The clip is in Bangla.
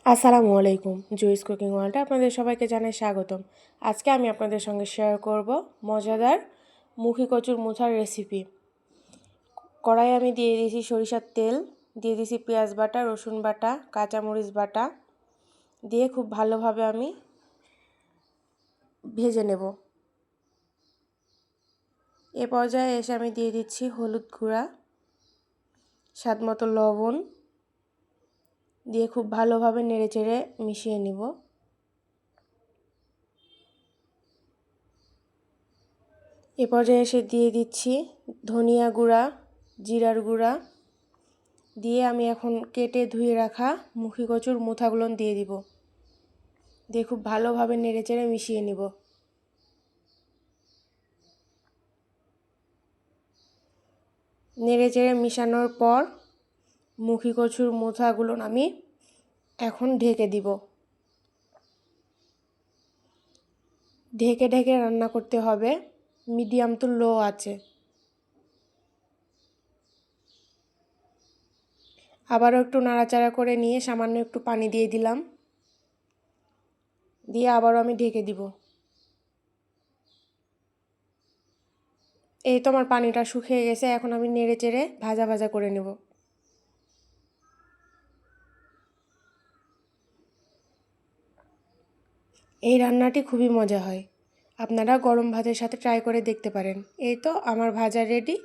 আসসালামু আলাইকুম। জুইস কুকিং ওয়ার্ল্ডে আপনাদের সবাইকে জানাই স্বাগতম। আজকে আমি আপনাদের সঙ্গে শেয়ার করব মজাদার মুখী কচুর মুথার রেসিপি। কড়াই আমি দিয়ে দিয়েছি সরিষার তেল, দিয়ে দিয়েছি পেঁয়াজ বাটা, রসুন বাটা, কাঁচামরিচ বাটা দিয়ে খুব ভালোভাবে আমি ভেজে নেব। এ পর্যায়ে এসে আমি দিয়ে দিচ্ছি হলুদ গুঁড়া, স্বাদমতো লবণ দিয়ে খুব ভালোভাবে নেড়েচেড়ে মিশিয়ে নিব। এ পর্যায়ে এসে দিয়ে দিচ্ছি ধনিয়া গুঁড়া, জিরার গুঁড়া দিয়ে আমি এখন কেটে ধুয়ে রাখা মুখী কচুর মুথাগুলো দিয়ে দিব। দিয়ে খুব ভালোভাবে নেড়েচেড়ে মিশিয়ে নিব। নেড়েচেড়ে মিশানোর পর মুখী কচুর মুথাগুলো আমি এখন ঢেকে দিব। ঢেকে ঢেকে রান্না করতে হবে মিডিয়াম টু লো আঁচে। আবারও একটু নাড়াচাড়া করে নিয়ে সামান্য একটু পানি দিয়ে দিলাম, দিয়ে আবারও আমি ঢেকে দিব। এই তো আমার পানিটা শুকিয়ে গেছে, এখন আমি নেড়েচেড়ে ভাজা ভাজা করে নেব। এই রান্নাটি খুবই মজা হয়, আপনারা গরম ভাতের সাথে ট্রাই করে দেখতে পারেন। এই তো আমার ভাজা রেডি।